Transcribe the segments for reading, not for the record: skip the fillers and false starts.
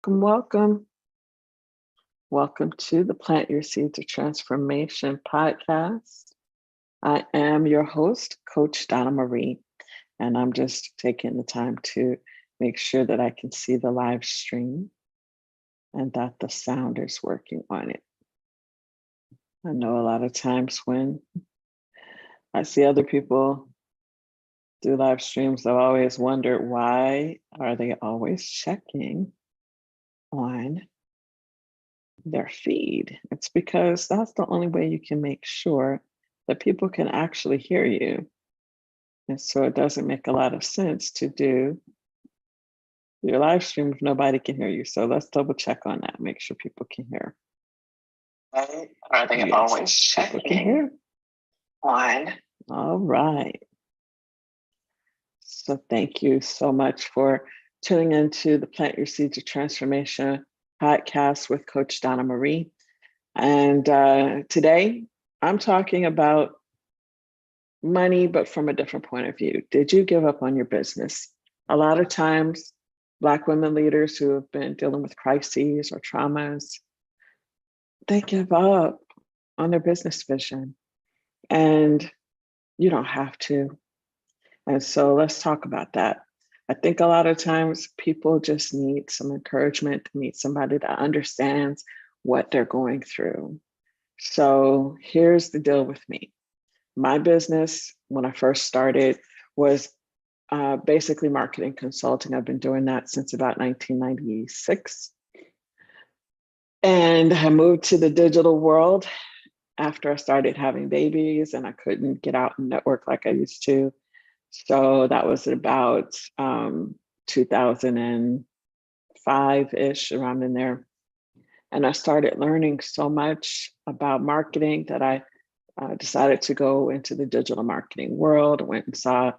Welcome, welcome. Welcome to the Plant Your Seeds of Transformation podcast. I am your host, Coach Donna Marie, and I'm just taking the time to make sure that I can see the live stream and that the sound is working on it. I know a lot of times when I see other people do live streams, I've always wondered, why are they always checking on their feed? It's because that's the only way you can make sure that people can actually hear you. And so it doesn't make a lot of sense to do your live stream if nobody can hear you. So let's double check on that, make sure people can hear. Right? Are they Yes, always people can checking hear. on? All right. So thank you so much for tuning into the Plant Your Seeds of Transformation podcast with Coach Donna Marie. And today I'm talking about money, but from a different point of view. Did you give up on your business? A lot of times, Black women leaders who have been dealing with crises or traumas, they give up on their business vision. And you don't have to. And so let's talk about that. I think a lot of times people just need some encouragement, to meet somebody that understands what they're going through. So here's the deal with me. My business, when I first started, was basically marketing consulting. I've been doing that since about 1996. And I moved to the digital world after I started having babies, and I couldn't get out and network like I used to. So that was about 2005-ish, around in there. And I started learning so much about marketing that I decided to go into the digital marketing world. I went and saw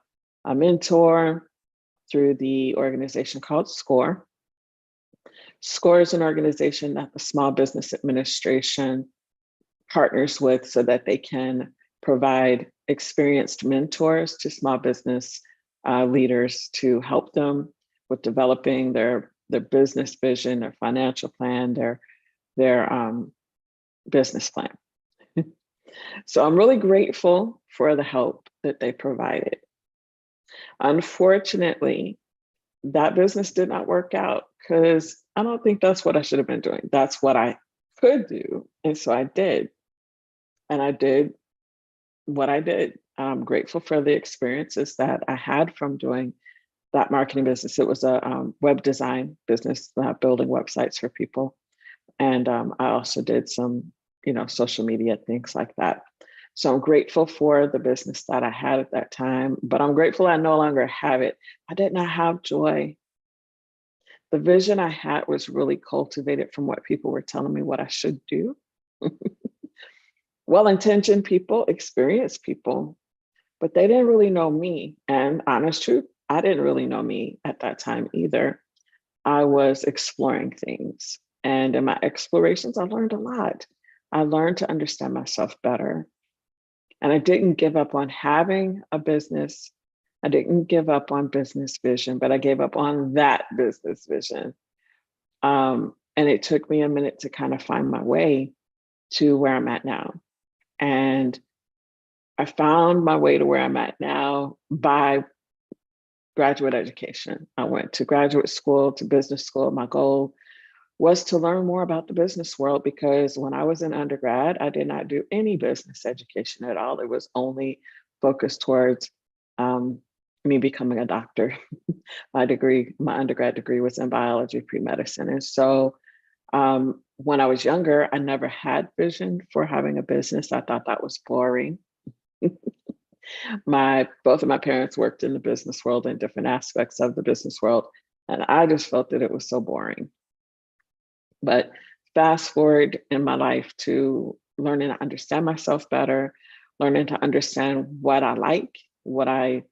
a mentor through the organization called SCORE. SCORE is an organization that the Small Business Administration partners with so that they can provide experienced mentors to small business leaders to help them with developing their business vision, their financial plan, their business plan. So I'm really grateful for the help that they provided. Unfortunately, that business did not work out because I don't think that's what I should have been doing. That's what I could do. And so I did. And I did what I did. I'm grateful for the experiences that I had from doing that marketing business. It was a web design business, building websites for people. And I also did some, social media, things like that. So I'm grateful for the business that I had at that time, but I'm grateful I no longer have it. I did not have joy. The vision I had was really cultivated from what people were telling me what I should do. Well-intentioned people, experienced people, but they didn't really know me. And honest truth, I didn't really know me at that time either. I was exploring things. And in my explorations, I learned a lot. I learned to understand myself better. And I didn't give up on having a business. I didn't give up on business vision, but I gave up on that business vision. And it took me a minute to kind of find my way to where I'm at now. And I found my way to where I'm at now by graduate education. I went to graduate school, to business school. My goal was to learn more about the business world because when I was in undergrad, I did not do any business education at all. It was only focused towards me becoming a doctor. My undergrad degree was in biology, pre-medicine. And so when I was younger, I never had vision for having a business. I thought that was boring. Both of my parents worked in the business world in different aspects of the business world, and I just felt that it was so boring. But fast forward in my life to learning to understand myself better, learning to understand what I like, what I'm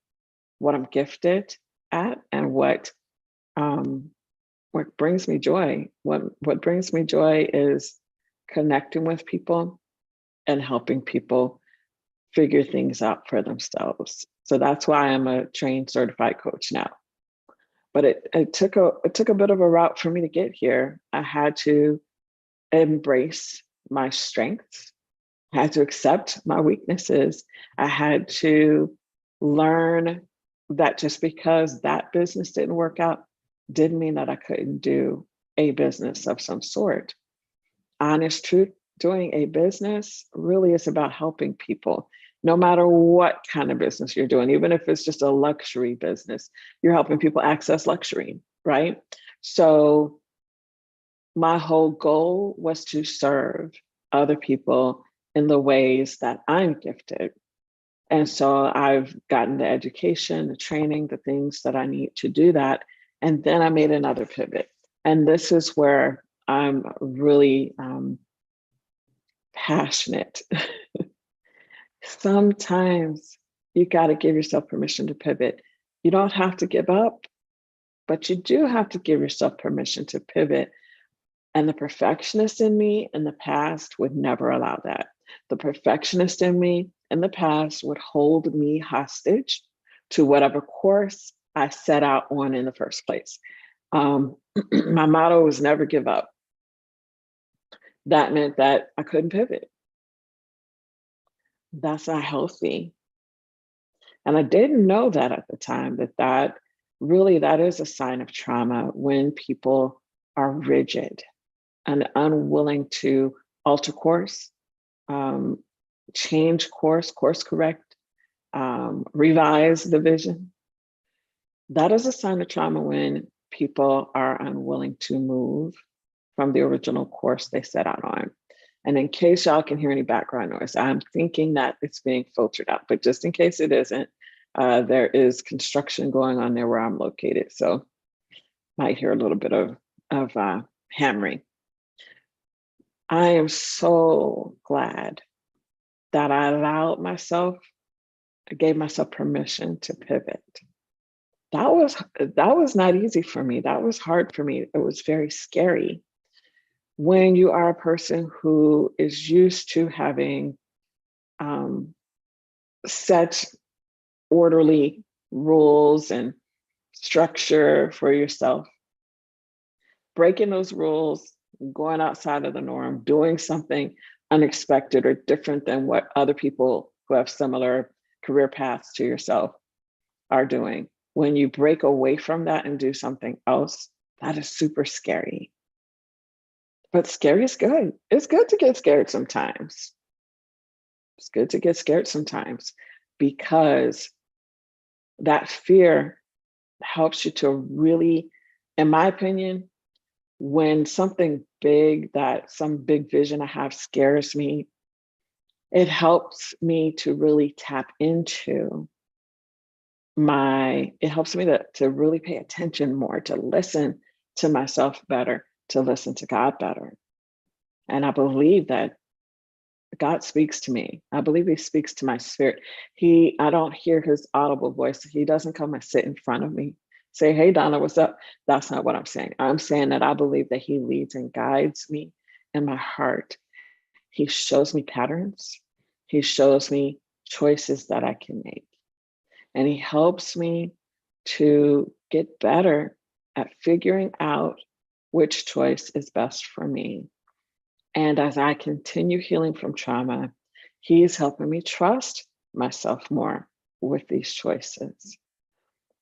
gifted at, and what brings me joy. What brings me joy is connecting with people and helping people figure things out for themselves. So that's why I'm a trained certified coach now. but it took a bit of a route for me to get here. I had to embrace my strengths. I had to accept my weaknesses. I had to learn that just because that business didn't work out didn't mean that I couldn't do a business of some sort. Honest truth, doing a business really is about helping people. No matter what kind of business you're doing, even if it's just a luxury business, you're helping people access luxury, right? So my whole goal was to serve other people in the ways that I'm gifted. And so I've gotten the education, the training, the things that I need to do that. And then I made another pivot. And this is where I'm really passionate. Sometimes you got to give yourself permission to pivot. You don't have to give up, but you do have to give yourself permission to pivot. And the perfectionist in me in the past would never allow that. The perfectionist in me in the past would hold me hostage to whatever course I set out on in the first place. My motto was never give up. That meant that I couldn't pivot. That's not healthy. And I didn't know that at the time, that really that is a sign of trauma when people are rigid and unwilling to alter course, change course correct, revise the vision. That is a sign of trauma when people are unwilling to move from the original course they set out on. And in case y'all can hear any background noise, I'm thinking that it's being filtered out, but just in case it isn't, there is construction going on there where I'm located. So might hear a little bit of hammering. I am so glad that I gave myself permission to pivot. That was not easy for me. That was hard for me. It was very scary. When you are a person who is used to having set orderly rules and structure for yourself, breaking those rules, going outside of the norm, doing something unexpected or different than what other people who have similar career paths to yourself are doing. When you break away from that and do something else, that is super scary. But scary is good. It's good to get scared sometimes. It's good to get scared sometimes because that fear helps you to really, in my opinion, when something big, that some big vision I have scares me, it helps me to really tap into it helps me to really pay attention more, to listen to myself better, to listen to God better. And I believe that God speaks to me. I believe he speaks to my spirit. I don't hear his audible voice. He doesn't come and sit in front of me, say, "Hey, Donna, what's up?" That's not what I'm saying. I'm saying that I believe that he leads and guides me in my heart. He shows me patterns. He shows me choices that I can make. And he helps me to get better at figuring out which choice is best for me. And as I continue healing from trauma, he's helping me trust myself more with these choices.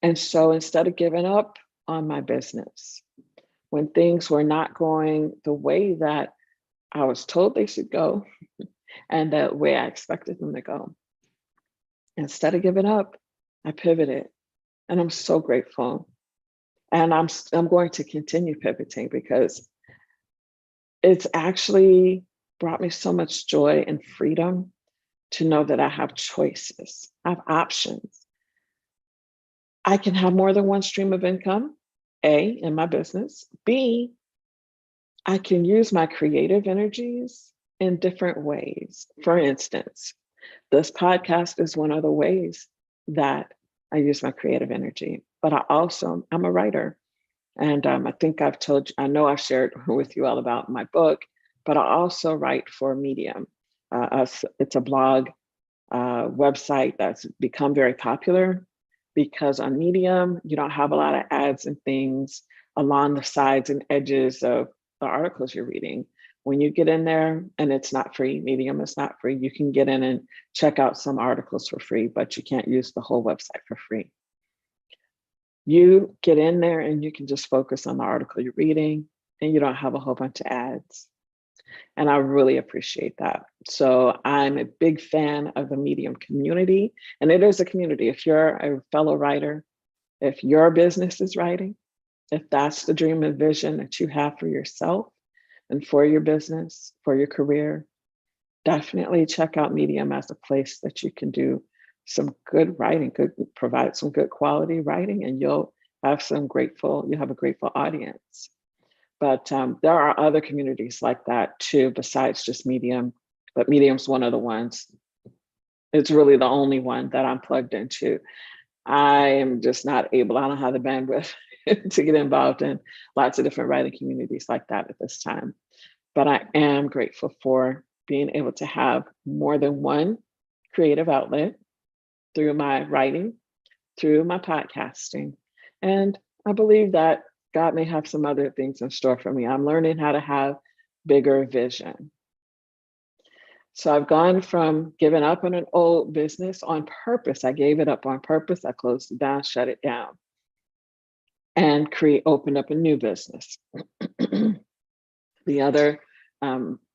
And so instead of giving up on my business, when things were not going the way that I was told they should go and the way I expected them to go, instead of giving up, I pivoted. And I'm so grateful. And I'm going to continue pivoting because it's actually brought me so much joy and freedom to know that I have choices, I have options. I can have more than one stream of income, A, in my business. B, I can use my creative energies in different ways. For instance, this podcast is one of the ways that I use my creative energy, but I'm a writer. And I think I know I've shared with you all about my book, but I also write for Medium. It's a blog website that's become very popular. because on Medium, you don't have a lot of ads and things along the sides and edges of the articles you're reading. When you get in there and it's not free, Medium is not free, you can get in and check out some articles for free, but you can't use the whole website for free. You get in there and you can just focus on the article you're reading and you don't have a whole bunch of ads. And I really appreciate that. So I'm a big fan of the Medium community, and it is a community. If you're a fellow writer, if your business is writing, if that's the dream and vision that you have for yourself and for your business, for your career, definitely check out Medium as a place that you can do some good writing, provide some good quality writing, and you'll have a grateful audience. But there are other communities like that too, besides just Medium, but Medium's one of the ones. It's really the only one that I'm plugged into. I am just not able, I don't have the bandwidth to get involved in lots of different writing communities like that at this time. But I am grateful for being able to have more than one creative outlet through my writing, through my podcasting. And I believe that God may have some other things in store for me. I'm learning how to have bigger vision. So I've gone from giving up on an old business on purpose. I gave it up on purpose. I closed it down, shut it down, and opened up a new business. The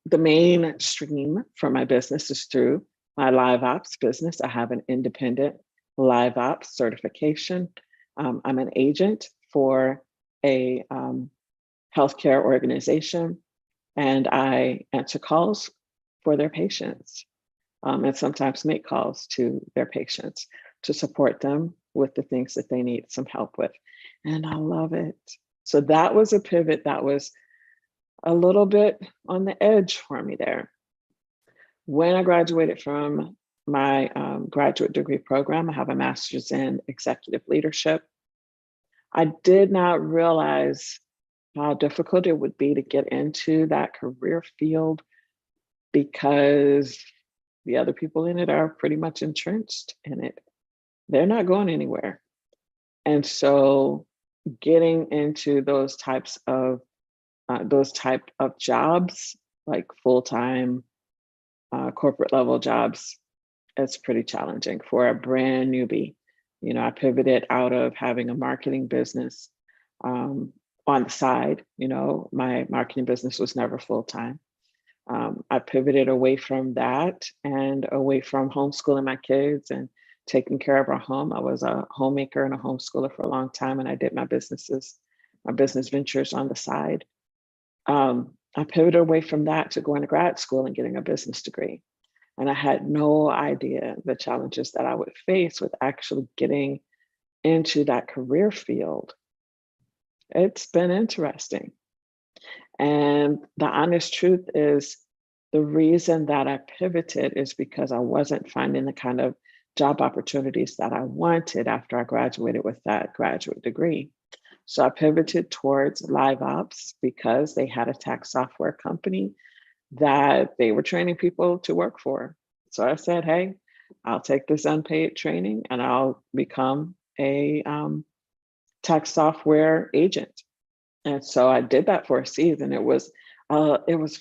main stream for my business is through my live ops business. I have an independent live ops certification. I'm an agent for a healthcare organization, and I answer calls for their patients, and sometimes make calls to their patients to support them with the things that they need some help with. And I love it. So that was a pivot that was a little bit on the edge for me there. When I graduated from my graduate degree program, I have a master's in executive leadership. I did not realize how difficult it would be to get into that career field because the other people in it are pretty much entrenched in it. They're not going anywhere. And so getting into those type of jobs, like full-time corporate level jobs, it's pretty challenging for a brand newbie. You know, I pivoted out of having a marketing business on the side. You know, my marketing business was never full-time. I pivoted away from that and away from homeschooling my kids and taking care of our home. I was a homemaker and a homeschooler for a long time, and I did my business ventures on the side. I pivoted away from that to going to grad school and getting a business degree. And I had no idea the challenges that I would face with actually getting into that career field. It's been interesting. And the honest truth is, the reason that I pivoted is because I wasn't finding the kind of job opportunities that I wanted after I graduated with that graduate degree. So I pivoted towards live ops because they had a tax software company that they were training people to work for. So I said, hey, I'll take this unpaid training and I'll become a tax software agent. And so I did that for a season. It was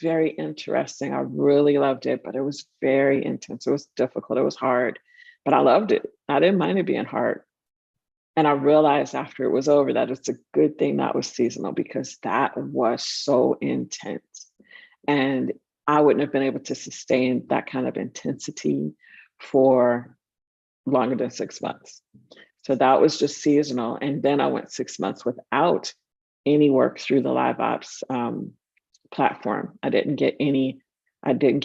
very interesting. I really loved it, but it was very intense. It was difficult. It was hard, but I loved it. I didn't mind it being hard. And I realized after it was over that it's a good thing that was seasonal because that was so intense. And I wouldn't have been able to sustain that kind of intensity for longer than 6 months. So that was just seasonal. And then I went 6 months without any work through the live ops platform. I didn't get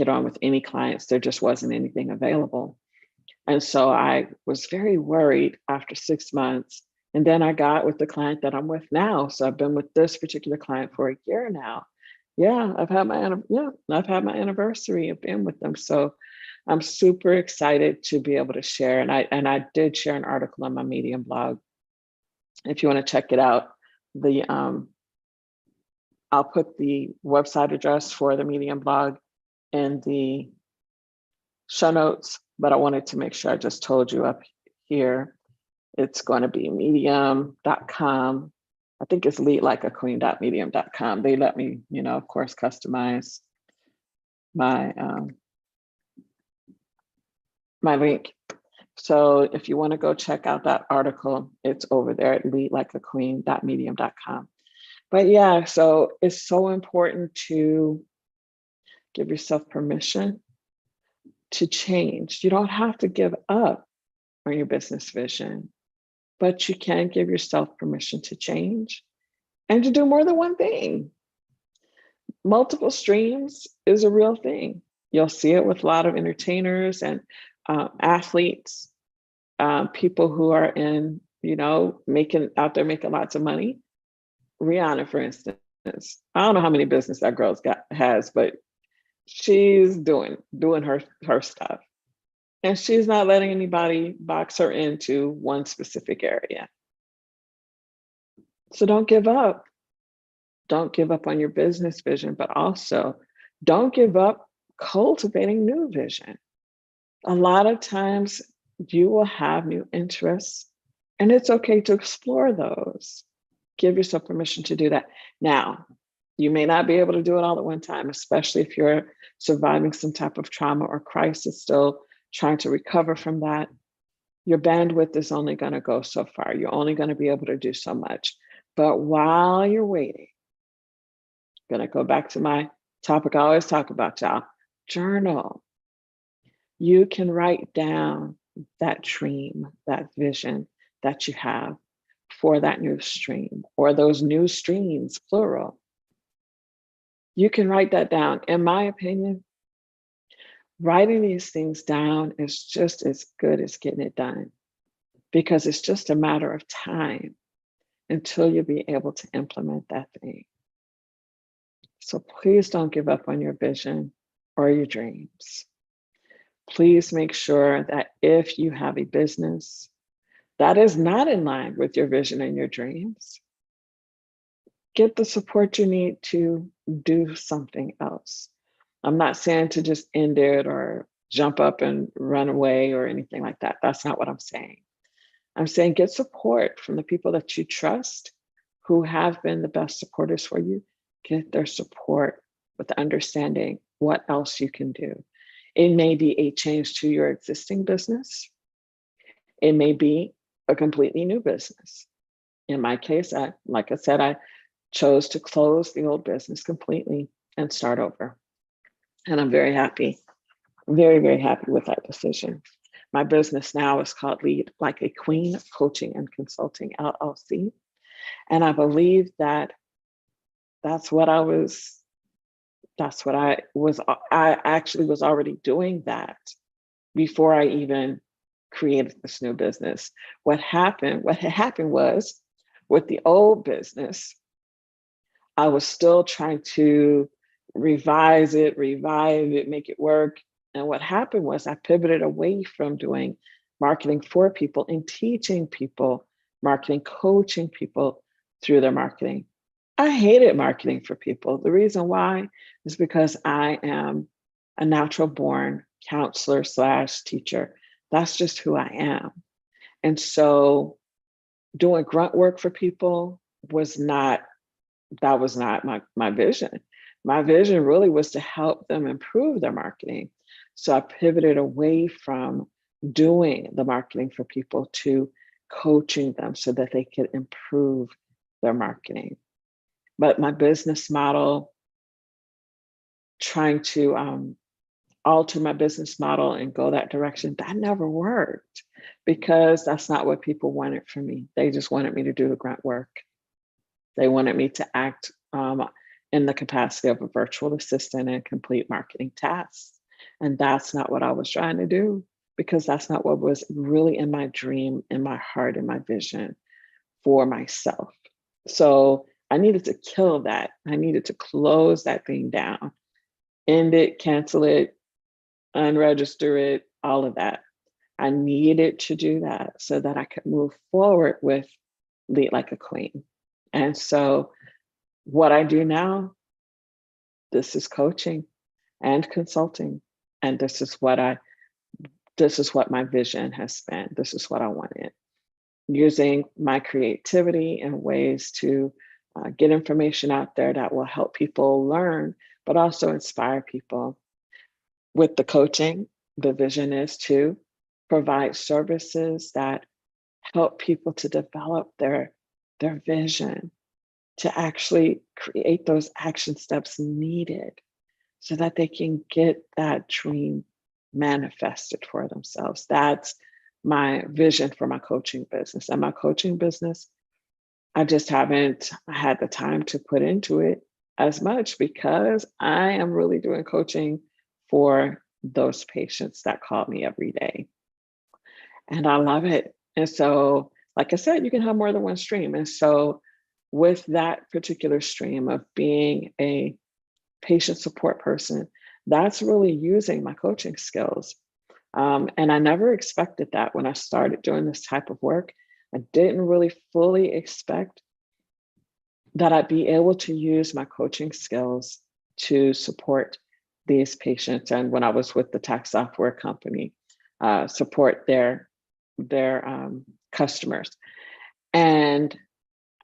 on with any clients. There just wasn't anything available. And so I was very worried after 6 months. And then I got with the client that I'm with now. So I've been with this particular client for a year now. Yeah, I've had my anniversary of being with them. So I'm super excited to be able to share. And I did share an article on my Medium blog. If you want to check it out, I'll put the website address for the Medium blog in the show notes, but I wanted to make sure I just told you up here. It's going to be medium.com. I think it's leadlikeaqueen.medium.com. They let me, of course, customize my my link. So if you want to go check out that article, it's over there at leadlikeaqueen.medium.com. But yeah, so it's so important to give yourself permission to change. You don't have to give up on your business vision, but you can give yourself permission to change and to do more than one thing. Multiple streams is a real thing. You'll see it with a lot of entertainers and athletes, people who are in, making out there making lots of money. Rihanna, for instance, I don't know how many business that girl's has, but she's doing her stuff. And she's not letting anybody box her into one specific area. So don't give up. Don't give up on your business vision, but also don't give up cultivating new vision. A lot of times you will have new interests, and it's okay to explore those. Give yourself permission to do that. Now, you may not be able to do it all at one time, especially if you're surviving some type of trauma or crisis, still trying to recover from that. Your bandwidth is only going to go so far. You're only going to be able to do so much. But while you're waiting, I'm going to go back to my topic I always talk about, y'all. Journal. You can write down that dream, that vision that you have for that new stream or those new streams, plural. You can write that down. In my opinion, writing these things down is just as good as getting it done because it's just a matter of time until you'll be able to implement that thing. So please don't give up on your vision or your dreams. Please make sure that if you have a business that is not in line with your vision and your dreams, get the support you need to do something else. I'm not saying to just end it or jump up and run away or anything like that. That's not what I'm saying. I'm saying get support from the people that you trust who have been the best supporters for you. Get their support with understanding what else you can do. It may be a change to your existing business. It may be a completely new business. In my case, like I said, I chose to close the old business completely and start over. And I'm very happy, very, very happy with that decision. My business now is called Lead Like a Queen Coaching and Consulting LLC. And I believe that that's what I actually was already doing that before I even created this new business. What had happened was with the old business, I was still trying to revive it, make it work. And what happened was I pivoted away from doing marketing for people and teaching people marketing, coaching people through their marketing. I hated marketing for people. The reason why is because I am a natural born counselor / teacher. That's just who I am. And so doing grunt work for people was not my vision. My vision really was to help them improve their marketing. So I pivoted away from doing the marketing for people to coaching them so that they could improve their marketing. But my business model, trying to alter my business model and go that direction, that never worked because that's not what people wanted from me. They just wanted me to do the grunt work. They wanted me to act in the capacity of a virtual assistant and complete marketing tasks. And that's not what I was trying to do because that's not what was really in my dream, in my heart, in my vision for myself. So I needed to kill that. I needed to close that thing down, end it, cancel it, unregister it, all of that. I needed to do that so that I could move forward with Lead Like a Queen. And so what I do now, this is coaching and consulting. And this is what my vision has been. This is what I wanted. using my creativity in ways to get information out there that will help people learn, but also inspire people. With the coaching, the vision is to provide services that help people to develop their vision, to actually create those action steps needed so that they can get that dream manifested for themselves. That's my vision for my coaching business. And my coaching business, I just haven't had the time to put into it as much because I am really doing coaching for those patients that call me every day. And I love it. And so, like I said, you can have more than one stream. And so, with that particular stream of being a patient support person, that's really using my coaching skills. And I never expected that when I started doing this type of work. I didn't really fully expect that I'd be able to use my coaching skills to support these patients. And when I was with the tax software company, support their customers. And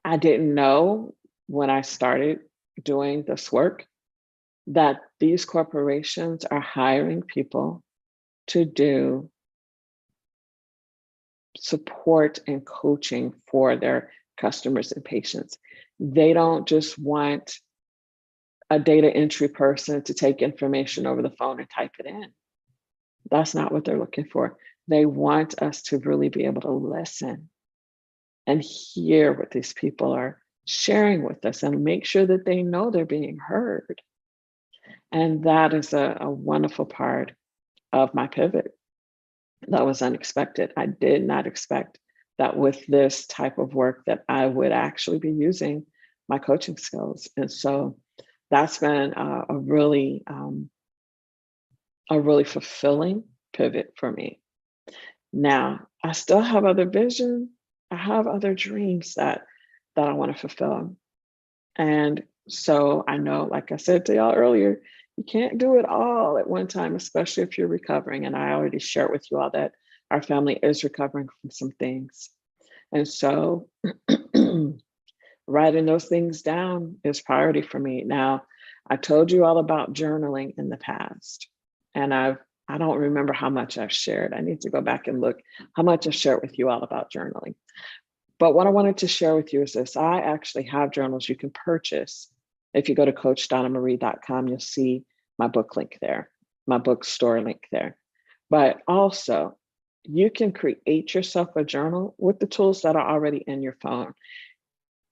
I didn't know when I started doing this work that these corporations are hiring people to do support and coaching for their customers and patients. They don't just want a data entry person to take information over the phone and type it in. That's not what they're looking for. They want us to really be able to listen and hear what these people are sharing with us and make sure that they know they're being heard. And that is a wonderful part of my pivot. That was unexpected. I did not expect that with this type of work that I would actually be using my coaching skills. And so that's been a really fulfilling pivot for me. Now, I still have other vision. I have other dreams that I want to fulfill. And so I know, like I said to y'all earlier, you can't do it all at one time, especially if you're recovering. And I already shared with you all that our family is recovering from some things. And so writing those things down is priority for me. Now, I told you all about journaling in the past, and I don't remember how much I've shared. I need to go back and look how much I've shared with you all about journaling. But what I wanted to share with you is this. I actually have journals you can purchase. If you go to coachdonnamarie.com, you'll see my book link there, my bookstore link there. But also, you can create yourself a journal with the tools that are already in your phone.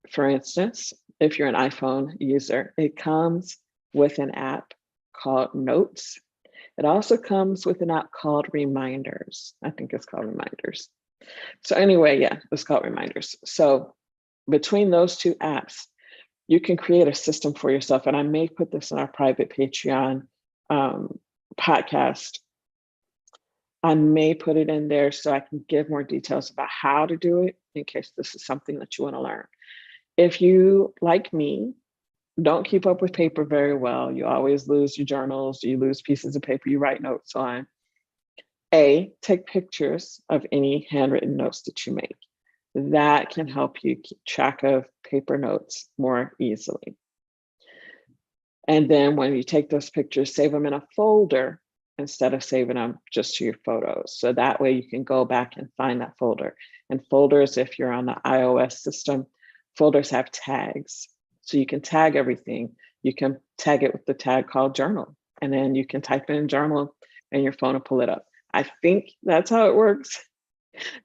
For instance, if you're an iPhone user, it comes with an app called Notes. It also comes with an app called Reminders. I think it's called Reminders. So anyway, yeah, it's called Reminders. So between those two apps, you can create a system for yourself. And I may put this in our private Patreon podcast. I may put it in there so I can give more details about how to do it in case this is something that you want to learn. If you, like me, don't keep up with paper very well, you always lose your journals, you lose pieces of paper you write notes on. Take pictures of any handwritten notes that you make. That can help you keep track of paper notes more easily. And then when you take those pictures, save them in a folder instead of saving them just to your photos. So that way you can go back and find that folder. And folders, if you're on the iOS system, folders have tags. So you can tag everything. You can tag it with the tag called journal. And then you can type in journal and your phone will pull it up. I think that's how it works.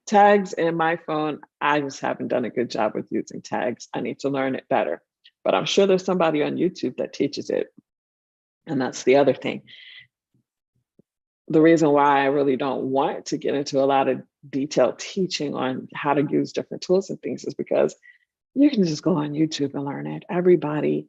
Tags in my phone, I just haven't done a good job with using tags. I need to learn it better. But I'm sure there's somebody on YouTube that teaches it. And that's the other thing. The reason why I really don't want to get into a lot of detailed teaching on how to use different tools and things is because you can just go on YouTube and learn it. Everybody,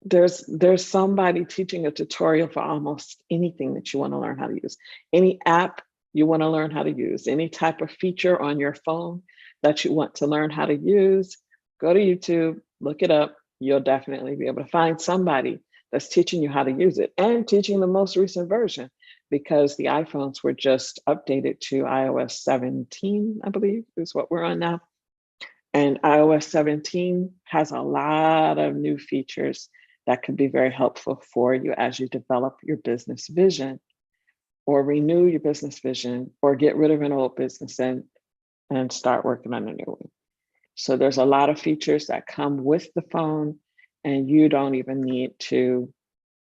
there's somebody teaching a tutorial for almost anything that you want to learn how to use. Any app you want to learn how to use, any type of feature on your phone that you want to learn how to use, go to YouTube, look it up. You'll definitely be able to find somebody that's teaching you how to use it and teaching the most recent version. because the iPhones were just updated to iOS 17, I believe is what we're on now. And iOS 17 has a lot of new features that could be very helpful for you as you develop your business vision or renew your business vision or get rid of an old business and start working on a new one. So there's a lot of features that come with the phone, and you don't even need to.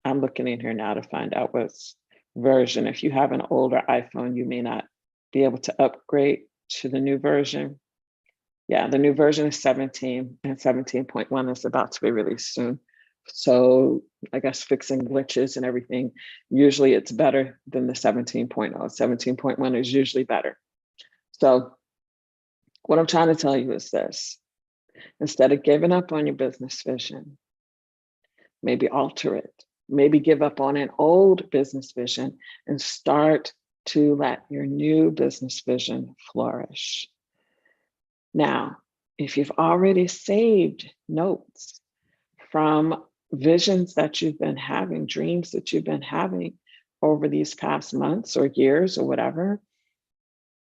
I'm looking in here now to find out what's version. If you have an older iPhone, you may not be able to upgrade to the new version. Yeah, the new version is 17, and 17.1 is about to be released soon. So I guess fixing glitches and everything, usually it's better than the 17.0. 17.1 is usually better. So what I'm trying to tell you is this: instead of giving up on your business vision, maybe alter it. Maybe give up on an old business vision and start to let your new business vision flourish. Now, if you've already saved notes from visions that you've been having, dreams that you've been having over these past months or years or whatever,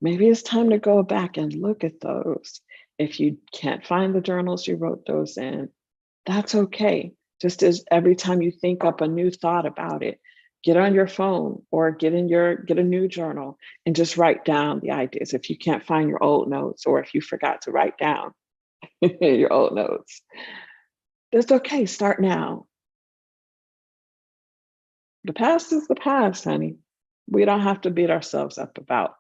maybe it's time to go back and look at those. If you can't find the journals you wrote those in, that's okay. Just as every time you think up a new thought about it, get on your phone or get a new journal and just write down the ideas. If you can't find your old notes, or if you forgot to write down your old notes, that's okay. Start now. The past is the past, honey. We don't have to beat ourselves up about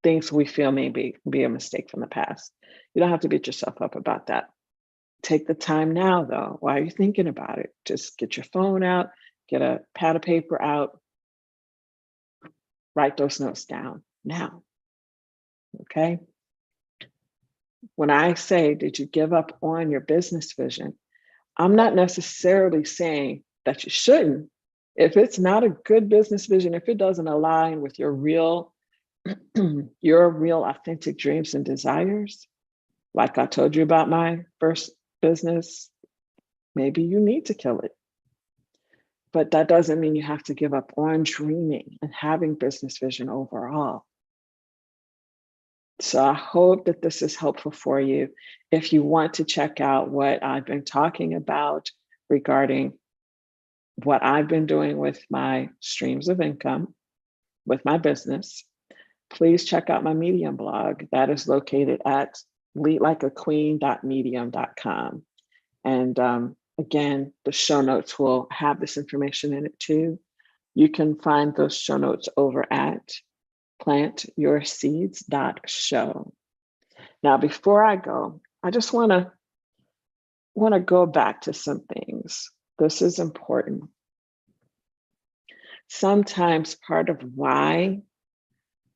things we feel may be a mistake from the past. You don't have to beat yourself up about that. Take the time now, though. Why are you thinking about it? Just get your phone out, get a pad of paper out, write those notes down now. Okay? When I say, did you give up on your business vision? I'm not necessarily saying that you shouldn't. If it's not a good business vision, if it doesn't align with your real authentic dreams and desires, like I told you about my first business, maybe you need to kill it. But that doesn't mean you have to give up on dreaming and having business vision overall. So I hope that this is helpful for you. If you want to check out what I've been talking about regarding what I've been doing with my streams of income, with my business, please check out my Medium blog. That is located at leadlikeaqueen.medium.com. And again, the show notes will have this information in it too. You can find those show notes over at plantyourseeds.show. Now, before I go, I just want to go back to some things. This is important. Sometimes part of why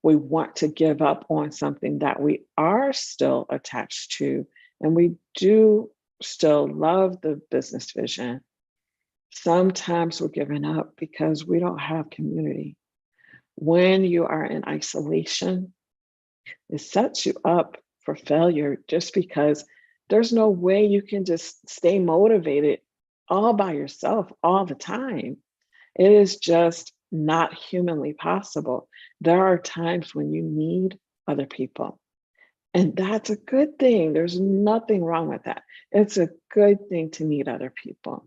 we want to give up on something that we are still attached to, and we do still love the business vision, sometimes we're giving up because we don't have community. When you are in isolation, it sets you up for failure, just because there's no way you can just stay motivated all by yourself all the time. It is just not humanly possible. There are times when you need other people, and that's a good thing. There's nothing wrong with that. It's a good thing to meet other people.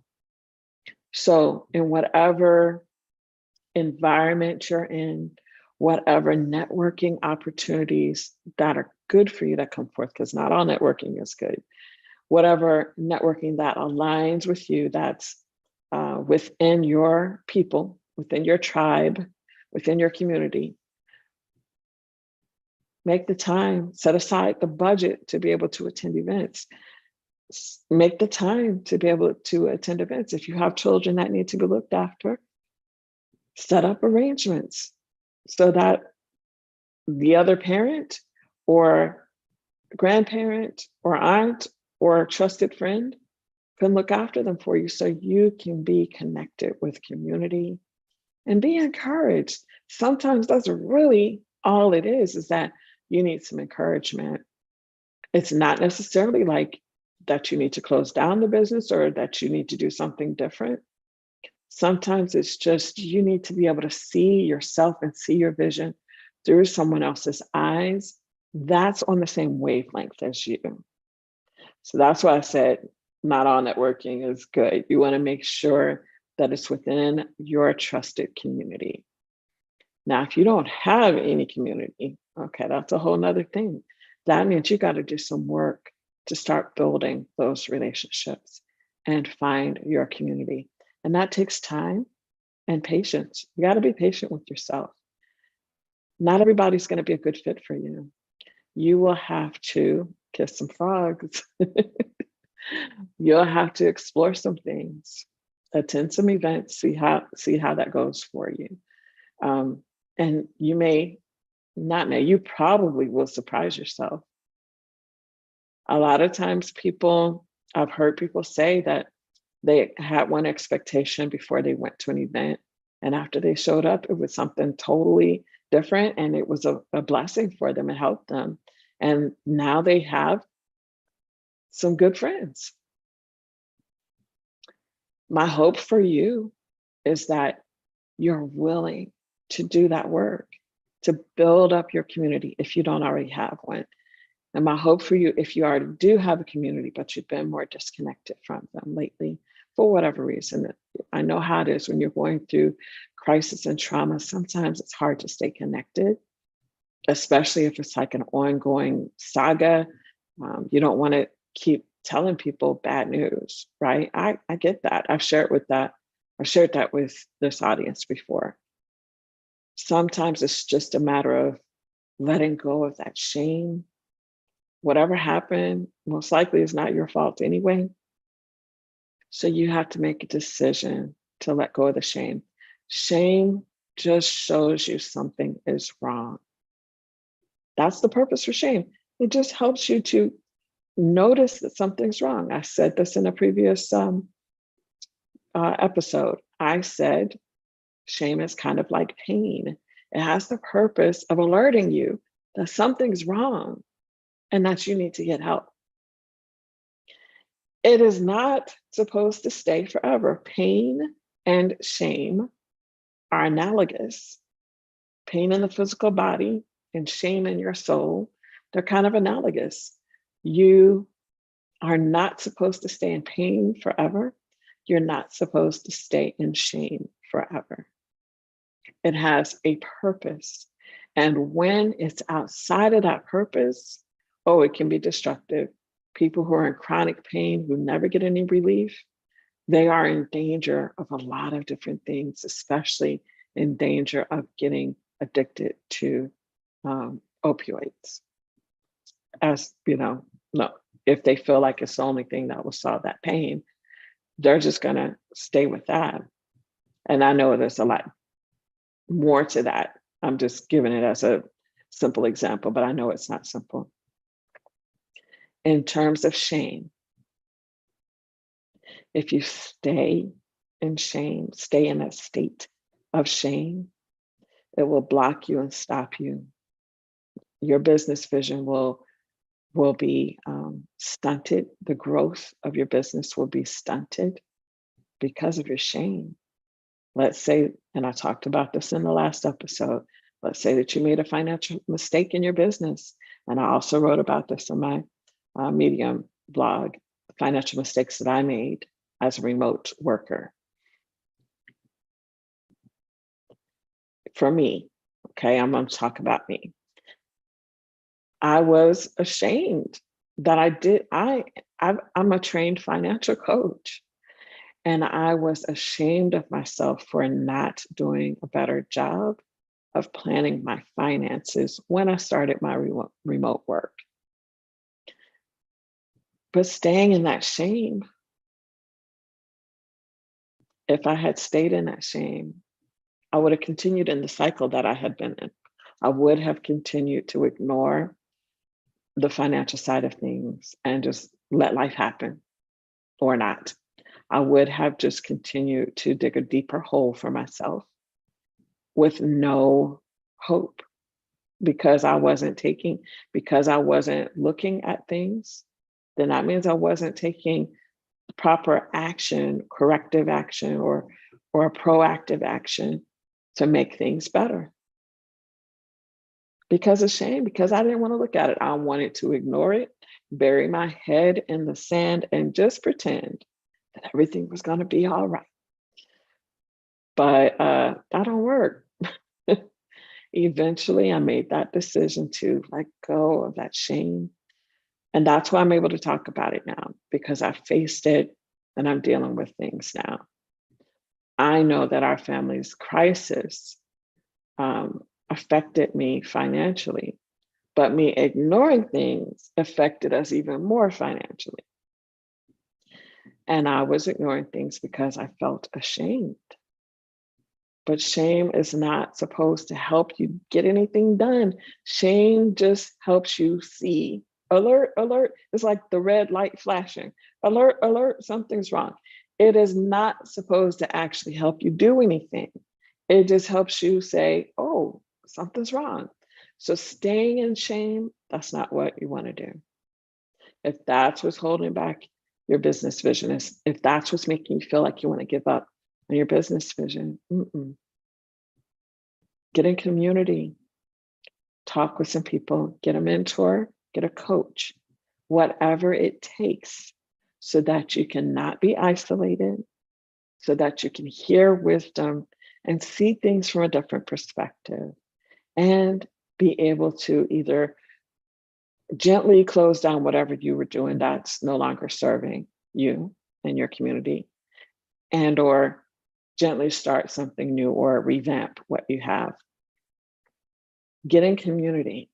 So in whatever environment you're in, whatever networking opportunities that are good for you that come forth, because not all networking is good, whatever networking that aligns with you, that's within your people, within your tribe, within your community, make the time, set aside the budget to be able to attend events. Make the time to be able to attend events. If you have children that need to be looked after, set up arrangements so that the other parent or grandparent or aunt or trusted friend can look after them for you, so you can be connected with community and be encouraged. Sometimes that's really all it is that you need some encouragement. It's not necessarily like that you need to close down the business or that you need to do something different. Sometimes it's just you need to be able to see yourself and see your vision through someone else's eyes that's on the same wavelength as you. So that's why I said not all networking is good. You want to make sure that it's within your trusted community. Now, if you don't have any community, okay, that's a whole nother thing. That means you got to do some work to start building those relationships and find your community. And that takes time and patience. You got to be patient with yourself. Not everybody's going to be a good fit for you. You will have to kiss some frogs. You'll have to explore some things, attend some events, see how that goes for you. And you may not may, you probably will surprise yourself. A lot of times I've heard people say that they had one expectation before they went to an event. And after they showed up, it was something totally different. And it was a blessing for them and helped them. And now they have some good friends. My hope for you is that you're willing to do that work, to build up your community if you don't already have one. And my hope for you, if you already do have a community, but you've been more disconnected from them lately, for whatever reason, I know how it is when you're going through crisis and trauma. Sometimes it's hard to stay connected, especially if it's like an ongoing saga. You don't want to keep telling people bad news, right? I get that. I've shared that with this audience before. Sometimes it's just a matter of letting go of that shame. Whatever happened, most likely is not your fault anyway. So you have to make a decision to let go of the shame. Shame just shows you something is wrong. That's the purpose for shame. It just helps you to notice that something's wrong. I said this in a previous episode. I said shame is kind of like pain. It has the purpose of alerting you that something's wrong and that you need to get help. It is not supposed to stay forever. Pain and shame are analogous. Pain in the physical body and shame in your soul, they're kind of analogous. You are not supposed to stay in pain forever. You're not supposed to stay in shame forever. It has a purpose. And when it's outside of that purpose, oh, it can be destructive. People who are in chronic pain, who never get any relief, they are in danger of a lot of different things, especially in danger of getting addicted to opioids. As you know, no, if they feel like it's the only thing that will solve that pain, they're just going to stay with that. And I know there's a lot more to that. I'm just giving it as a simple example, but I know it's not simple. In terms of shame, if you stay in shame, stay in that state of shame, it will block you and stop you. Your business vision will be stunted. The growth of your business will be stunted because of your shame. Let's say, and I talked about this in the last episode, let's say that you made a financial mistake in your business. And I also wrote about this on my Medium blog, the financial mistakes that I made as a remote worker. For me, okay, I'm going to talk about me. I was ashamed that I'm a trained financial coach. And I was ashamed of myself for not doing a better job of planning my finances when I started my remote work. But staying in that shame, if I had stayed in that shame, I would have continued in the cycle that I had been in. I would have continued to ignore the financial side of things and just let life happen or not. I would have just continued to dig a deeper hole for myself with no hope because I wasn't looking at things, then that means I wasn't taking proper action, corrective action, or or a proactive action to make things better. Because of shame, because I didn't want to look at it. I wanted to ignore it, bury my head in the sand, and just pretend that everything was going to be all right. But that don't work. Eventually, I made that decision to let go of that shame. And that's why I'm able to talk about it now, because I faced it and I'm dealing with things now. I know that our family's crisis affected me financially, but me ignoring things affected us even more financially. And I was ignoring things because I felt ashamed. But shame is not supposed to help you get anything done. Shame just helps you see. Alert, alert. It's like the red light flashing. Alert, alert, something's wrong. It is not supposed to actually help you do anything. It just helps you say, oh, something's wrong. So staying in shame, that's not what you want to do. If that's what's holding back your business vision, if that's what's making you feel like you want to give up on your business vision, get in community, talk with some people, get a mentor, get a coach, whatever it takes, so that you can not be isolated, so that you can hear wisdom and see things from a different perspective, and be able to either gently close down whatever you were doing that's no longer serving you and your community, and or gently start something new or revamp what you have. Get in community,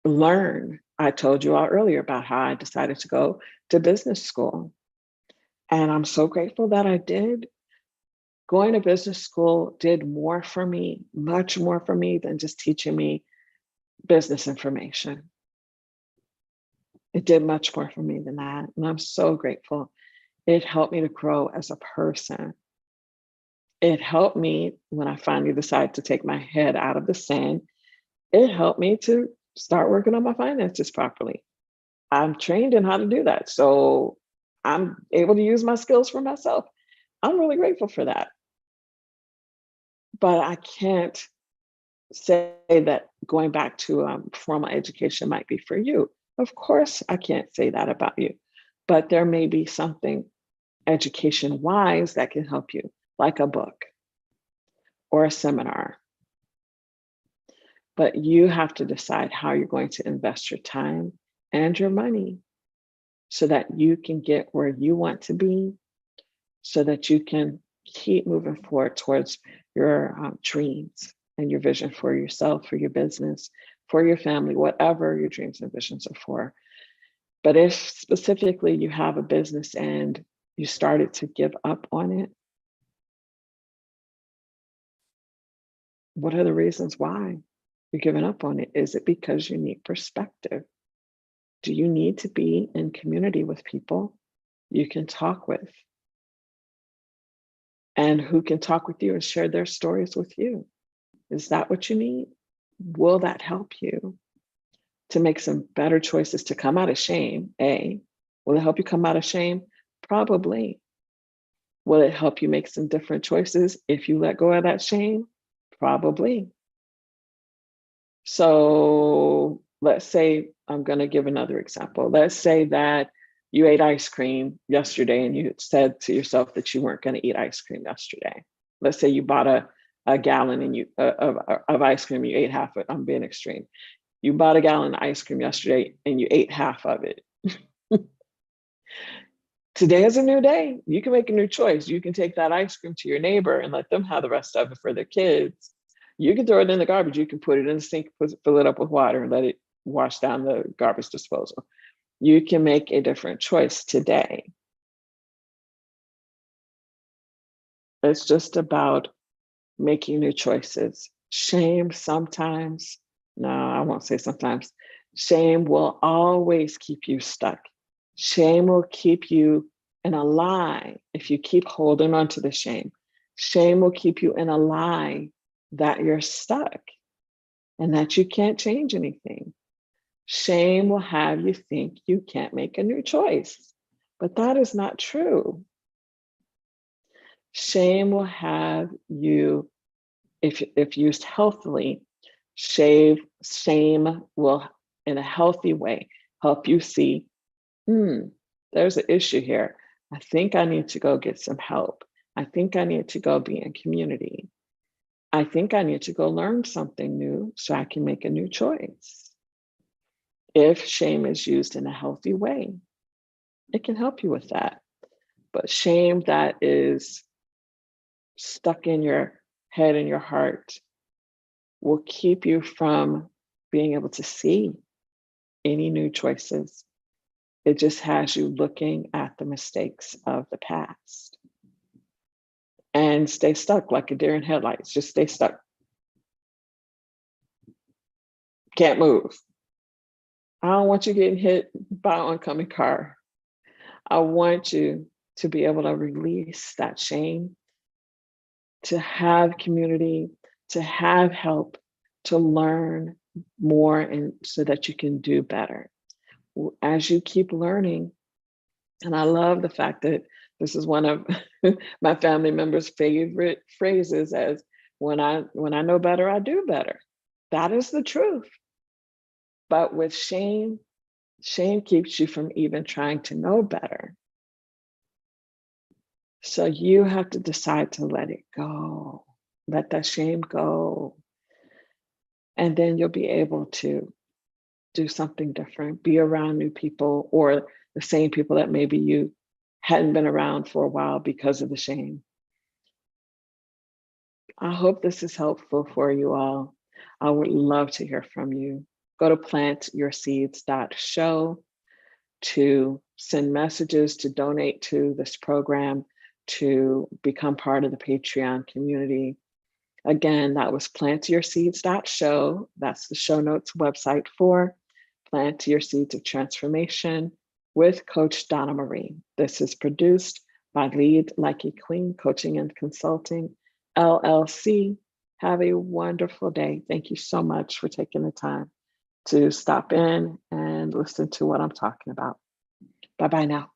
learn. I told you all earlier about how I decided to go to business school. And I'm so grateful that I did. Going to business school did more for me, much more for me than just teaching me business information. It did much more for me than that. And I'm so grateful. It helped me to grow as a person. It helped me when I finally decided to take my head out of the sand. It helped me to start working on my finances properly. I'm trained in how to do that. So I'm able to use my skills for myself. I'm really grateful for that. But I can't say that going back to formal education might be for you. Of course, I can't say that about you. But there may be something education wise that can help you, like a book or a seminar. But you have to decide how you're going to invest your time and your money so that you can get where you want to be, so that you can keep moving forward towards your dreams and your vision for yourself, for your business, for your family, whatever your dreams and visions are for. But if specifically you have a business and you started to give up on it, what are the reasons why you're giving up on it? Is it because you need perspective? Do you need to be in community with people you can talk with and who can talk with you and share their stories with you? Is that what you need? Will that help you to make some better choices to come out of shame? A, will it help you come out of shame? Probably. Will it help you make some different choices if you let go of that shame? Probably. So let's say, I'm going to give another example. Let's say that you ate ice cream yesterday and you said to yourself that you weren't going to eat ice cream yesterday. Let's say you bought a gallon and of ice cream, you ate half of it. I'm being extreme. You bought a gallon of ice cream yesterday and you ate half of it. Today is a new day. You can make a new choice. You can take that ice cream to your neighbor and let them have the rest of it for their kids. You can throw it in the garbage. You can put it in the sink, fill it up with water, and let it wash down the garbage disposal. You can make a different choice today. It's just about making new choices. Shame sometimes, no, I won't say sometimes. Shame will always keep you stuck. Shame will keep you in a lie if you keep holding on to the shame. Shame will keep you in a lie that you're stuck and that you can't change anything. Shame will have you think you can't make a new choice, but that is not true. Shame will have you, if used healthily, shame will, in a healthy way, help you see, hmm, there's an issue here. I think I need to go get some help. I think I need to go be in community. I think I need to go learn something new so I can make a new choice. If shame is used in a healthy way, it can help you with that. But shame that is stuck in your head and your heart will keep you from being able to see any new choices. It just has you looking at the mistakes of the past and stay stuck like a deer in headlights. Just stay stuck. Can't move. I don't want you getting hit by an oncoming car. I want you to be able to release that shame, to have community, to have help, to learn more, and so that you can do better. As you keep learning, and I love the fact that this is one of my family members' favorite phrases, as when I know better, I do better. That is the truth. But with shame, shame keeps you from even trying to know better. So you have to decide to let it go. Let that shame go. And then you'll be able to do something different, be around new people, or the same people that maybe you hadn't been around for a while because of the shame. I hope this is helpful for you all. I would love to hear from you. Go to plantyourseeds.show to send messages, to donate to this program, to become part of the Patreon community. Again, that was plantyourseeds.show. That's the show notes website for Plant Your Seeds of Transformation with Coach Donna Marie. This is produced by Lead Like a Queen Coaching and Consulting, LLC. Have a wonderful day. Thank you so much for taking the time to stop in and listen to what I'm talking about. Bye-bye now.